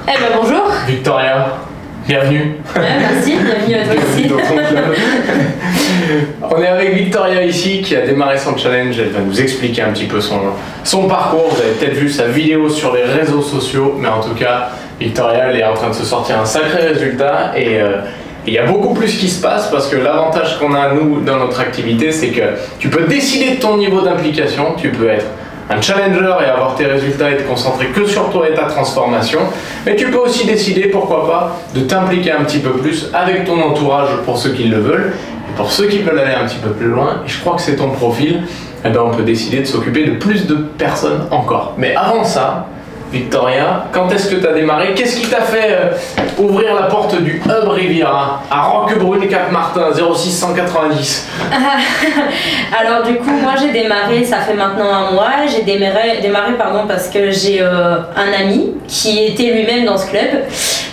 Eh ben bonjour. Victoria, bienvenue. Ouais, merci, bienvenue à toi aussi. Dans ton club. On est avec Victoria ici qui a démarré son challenge. Elle va nous expliquer un petit peu son parcours. Vous avez peut-être vu sa vidéo sur les réseaux sociaux, mais en tout cas, Victoria elle est en train de se sortir un sacré résultat et il y a beaucoup plus qui se passe parce que l'avantage qu'on a nous dans notre activité, c'est que tu peux décider de ton niveau d'implication. Tu peux être un challenger et avoir tes résultats et te concentrer que sur toi et ta transformation, mais tu peux aussi décider, pourquoi pas, de t'impliquer un petit peu plus avec ton entourage pour ceux qui le veulent, et pour ceux qui veulent aller un petit peu plus loin, et je crois que c'est ton profil, eh ben on peut décider de s'occuper de plus de personnes encore. Mais avant ça, Victoria, quand est-ce que tu as démarré? Qu'est-ce qui t'a fait ouvrir la porte du Hub Riviera à Roquebrune, Cap-Martin, 06 190? Alors du coup, moi j'ai démarré, ça fait maintenant un mois, j'ai démarré parce que j'ai un ami qui était lui-même dans ce club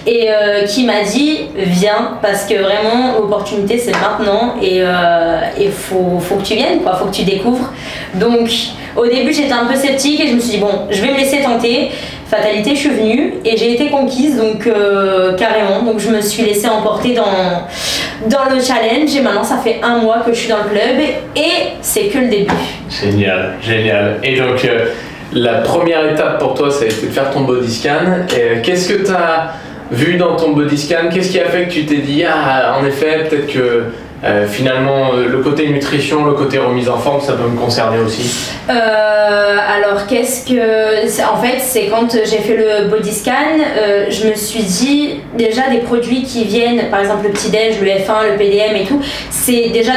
et qui m'a dit viens parce que vraiment l'opportunité c'est maintenant et faut que tu viennes, quoi, faut que tu découvres. Donc au début j'étais un peu sceptique et je me suis dit bon, je vais me laisser tenter. Fatalité, je suis venue et j'ai été conquise, donc carrément. Donc je me suis laissée emporter dans le challenge et maintenant ça fait un mois que je suis dans le club et c'est que le début. Génial, génial. Et donc la première étape pour toi, ça a été de faire ton body scan. Qu'est-ce que tu as vu dans ton body scan? Qu'est-ce qui a fait que tu t'es dit ah en effet peut-être que finalement le côté nutrition, le côté remise en forme, ça peut me concerner aussi? Alors en fait c'est quand j'ai fait le body scan, je me suis dit déjà des produits qui viennent, par exemple le petit déj, le F1, le PDM et tout, c'est déjà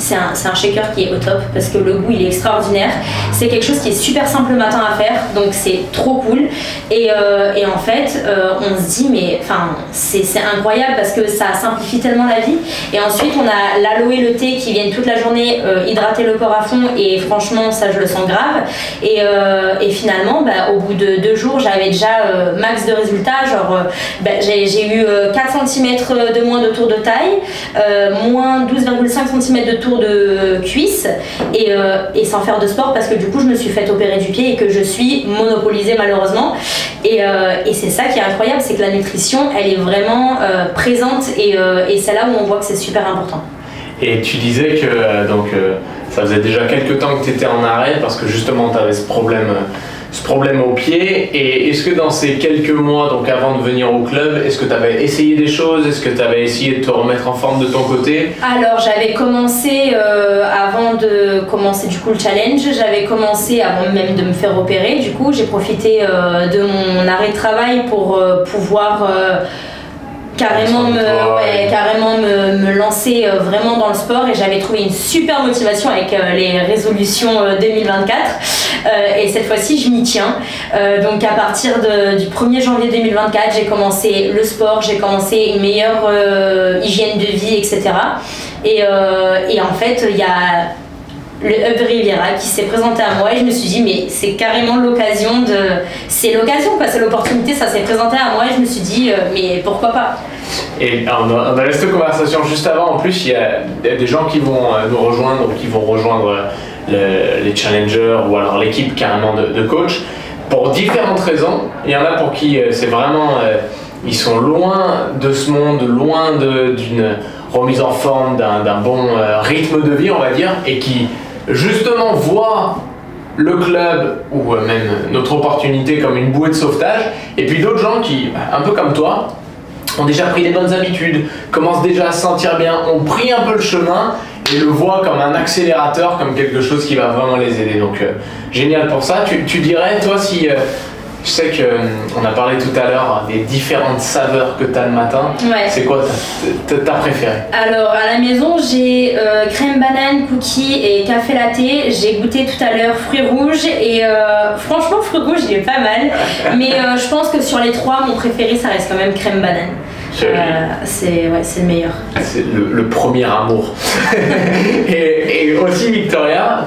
c'est un shaker qui est au top parce que le goût il est extraordinaire. C'est quelque chose qui est super simple le matin à faire, donc c'est trop cool. Et en fait, on se dit mais enfin c'est incroyable parce que ça simplifie tellement la vie. Et ensuite on a l'aloe et le thé qui viennent toute la journée hydrater le corps à fond et franchement ça je le sens grave. Et finalement au bout de 2 jours j'avais déjà max de résultats, genre j'ai eu 4 cm de moins de tour de taille, moins 12,5 cm de tour de cuisse et sans faire de sport parce que du coup je me suis fait opérer du pied et que je suis monopolisée malheureusement et c'est ça qui est incroyable, c'est que la nutrition elle est vraiment présente et c'est là où on voit que c'est super important. Et tu disais que ça faisait déjà quelques temps que tu étais en arrêt parce que justement tu avais ce problème au pied. Et est-ce que dans ces quelques mois, donc avant de venir au club, est-ce que tu avais essayé des choses? Est-ce que tu avais essayé de te remettre en forme de ton côté? Alors j'avais commencé, avant de commencer du coup le challenge, j'avais commencé avant même de me faire opérer. Du coup j'ai profité de mon arrêt de travail pour pouvoir carrément me lancer vraiment dans le sport et j'avais trouvé une super motivation avec les résolutions 2024 et cette fois-ci je m'y tiens. Donc à partir du 1er janvier 2024 j'ai commencé le sport, j'ai commencé une meilleure hygiène de vie, etc. Et en fait il y a le Hub Riviera qui s'est présenté à moi et je me suis dit mais c'est carrément l'occasion c'est l'opportunité, ça s'est présenté à moi et je me suis dit mais pourquoi pas. Et on a cette conversation juste avant, en plus il y a des gens qui vont nous rejoindre ou qui vont rejoindre les challengers ou alors l'équipe carrément de coach pour différentes raisons. Il y en a pour qui c'est vraiment ils sont loin de ce monde, loin d'une remise en forme, d'un bon rythme de vie on va dire, et qui justement voient le club ou même notre opportunité comme une bouée de sauvetage, et puis d'autres gens qui, un peu comme toi, ont déjà pris des bonnes habitudes, commencent déjà à se sentir bien, ont pris un peu le chemin et le voient comme un accélérateur, comme quelque chose qui va vraiment les aider. Donc génial pour ça. Tu dirais toi si... je sais qu'on a parlé tout à l'heure des différentes saveurs que tu as le matin. Ouais. C'est quoi ta préférée? Alors à la maison j'ai crème banane, cookie et café latte. J'ai goûté tout à l'heure fruits rouges et franchement fruits rouges il est pas mal. Mais je pense que sur les 3 mon préféré ça reste quand même crème banane. C'est le meilleur. C'est le premier amour. et aussi Victoria,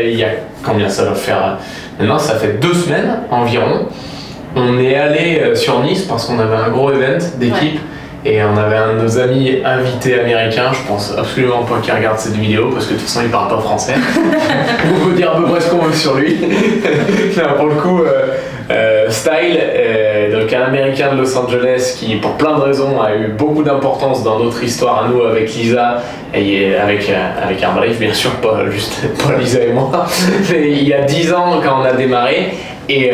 il y a combien ça va faire? Maintenant ça fait 2 semaines environ. On est allé sur Nice parce qu'on avait un gros event d'équipe. Ouais. Et on avait un de nos amis invités américains, je pense absolument pas qu'il regarde cette vidéo parce que de toute façon il parle pas français. On peut dire à peu près ce qu'on veut sur lui. Non, pour le coup, Style, donc donc un Américain de Los Angeles qui, pour plein de raisons, a eu beaucoup d'importance dans notre histoire à nous avec Lisa et avec Herbalife, bien sûr, pas Lisa et moi, mais il y a 10 ans quand on a démarré. Et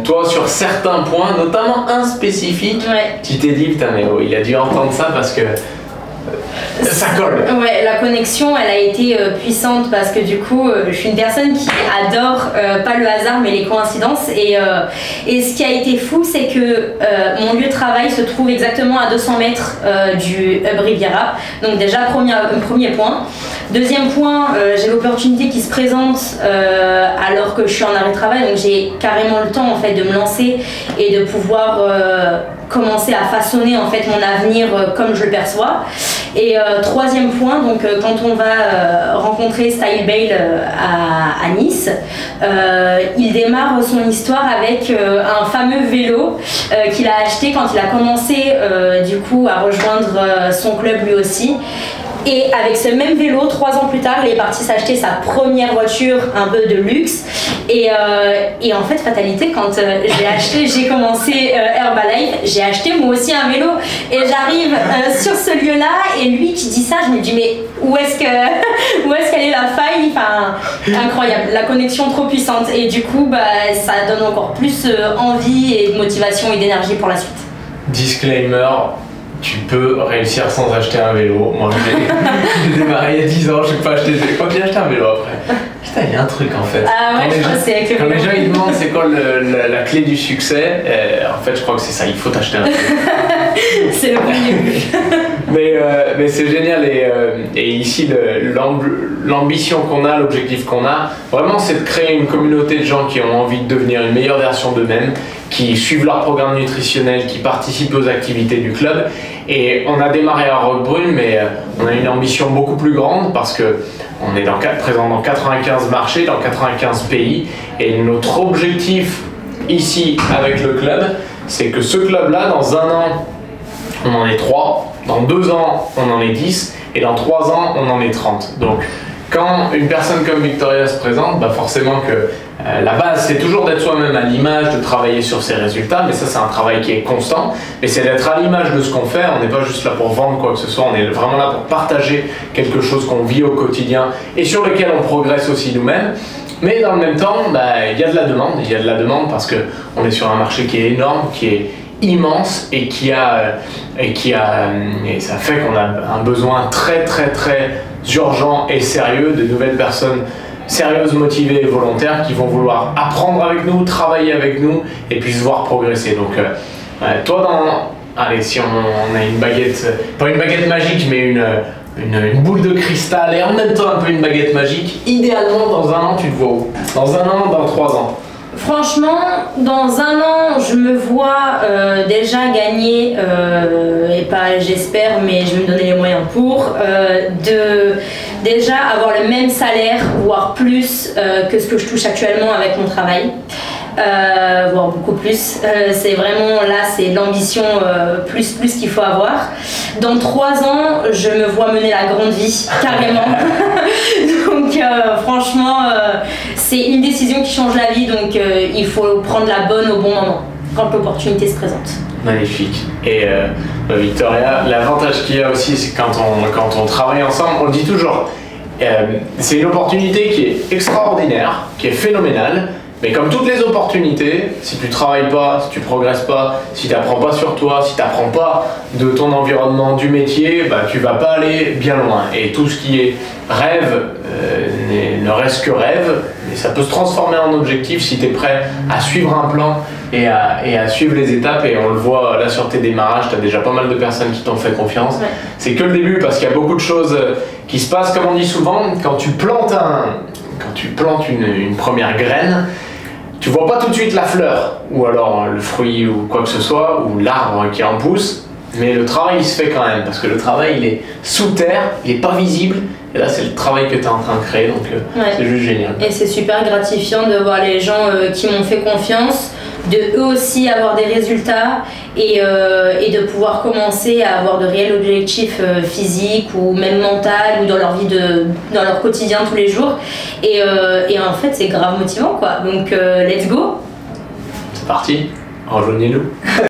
toi, sur certains points, notamment un spécifique, tu t'es dit, putain, mais oh, il a dû entendre ça parce que ça colle. Ouais, la connexion, elle a été puissante parce que du coup, je suis une personne qui adore pas le hasard mais les coïncidences. Et ce qui a été fou, c'est que mon lieu de travail se trouve exactement à 200 mètres du Hub Riviera. Donc déjà, premier point. Deuxième point, j'ai l'opportunité qui se présente alors que je suis en arrêt de travail, donc j'ai carrément le temps en fait de me lancer et de pouvoir commencer à façonner en fait mon avenir comme je le perçois. Et troisième point, donc quand on va rencontrer Style Bale à Nice, il démarre son histoire avec un fameux vélo qu'il a acheté quand il a commencé du coup à rejoindre son club lui aussi. Et avec ce même vélo, 3 ans plus tard, il est parti s'acheter sa première voiture un peu de luxe. Et en fait, fatalité, quand j'ai commencé Herbalife, j'ai acheté moi aussi un vélo. Et j'arrive sur ce lieu-là, et lui qui dit ça, je me dis mais où est-ce qu'elle est la faille? Enfin, incroyable, la connexion trop puissante. Et du coup, ça donne encore plus envie et de motivation et d'énergie pour la suite. Disclaimer. Tu peux réussir sans acheter un vélo. Moi, j'ai démarré il y a 10 ans, je n'ai pas acheté de vélo. Quand j'ai acheté un vélo après. Putain, il y a un truc en fait. Ah ouais, quand les gens ils demandent c'est quoi la clé du succès, en fait, je crois que c'est ça, il faut t'acheter un vélo. C'est le premier but. Mais c'est génial. Et ici, l'ambition qu'on a, l'objectif qu'on a, vraiment, c'est de créer une communauté de gens qui ont envie de devenir une meilleure version d'eux-mêmes, qui suivent leur programme nutritionnel, qui participent aux activités du club. Et on a démarré à Roquebrune, mais on a une ambition beaucoup plus grande parce que on est présent dans 95 marchés, dans 95 pays. Et notre objectif ici avec le club, c'est que ce club-là, dans 1 an, on en est 3, dans 2 ans, on en est 10, et dans 3 ans, on en est 30. Donc, quand une personne comme Victoria se présente, forcément que la base, c'est toujours d'être soi-même à l'image, de travailler sur ses résultats, mais ça, c'est un travail qui est constant, mais c'est d'être à l'image de ce qu'on fait. On n'est pas juste là pour vendre quoi que ce soit, on est vraiment là pour partager quelque chose qu'on vit au quotidien et sur lequel on progresse aussi nous-mêmes. Mais dans le même temps, il y a de la demande. Il y a de la demande parce qu'on est sur un marché qui est énorme, qui est immense et et ça fait qu'on a un besoin très très très urgent et sérieux de nouvelles personnes sérieuses, motivées et volontaires qui vont vouloir apprendre avec nous, travailler avec nous et puis se voir progresser. Donc toi allez, si on a une baguette, pas une baguette magique mais une boule de cristal et en même temps un peu une baguette magique, idéalement dans 1 an tu te vois où? Dans 1 an, dans 3 ans? Franchement, dans 1 an, je me vois déjà gagner, et pas j'espère, mais je vais me donner les moyens pour, de déjà avoir le même salaire, voire plus que ce que je touche actuellement avec mon travail. Voire beaucoup plus. C'est vraiment là, c'est l'ambition plus qu'il faut avoir. Dans 3 ans, je me vois mener la grande vie, carrément. Donc franchement, c'est une décision qui change la vie, donc il faut prendre la bonne au bon moment, quand l'opportunité se présente. Magnifique. Et Victoria, l'avantage qu'il y a aussi, c'est quand on travaille ensemble, on le dit toujours, c'est une opportunité qui est extraordinaire, qui est phénoménale. Mais comme toutes les opportunités, si tu travailles pas, si tu progresses pas, si tu n'apprends pas sur toi, si tu n'apprends pas de ton environnement, du métier, tu vas pas aller bien loin. Et tout ce qui est rêve ne reste que rêve, mais ça peut se transformer en objectif si tu es prêt à suivre un plan et à suivre les étapes. Et on le voit là sur tes démarrages, tu as déjà pas mal de personnes qui t'ont fait confiance. Ouais. C'est que le début parce qu'il y a beaucoup de choses qui se passent, comme on dit souvent, quand tu plantes une première graine, tu vois pas tout de suite la fleur, ou alors le fruit ou quoi que ce soit, ou l'arbre qui en pousse, mais le travail il se fait quand même, parce que le travail il est sous terre, il est pas visible, et là c'est le travail que tu es en train de créer, donc c'est juste génial. Et c'est super gratifiant de voir les gens qui m'ont fait confiance, de eux aussi avoir des résultats et de pouvoir commencer à avoir de réels objectifs physiques ou même mentaux ou dans leur vie dans leur quotidien tous les jours et en fait c'est grave motivant quoi, donc let's go. C'est parti, rejoignez-nous.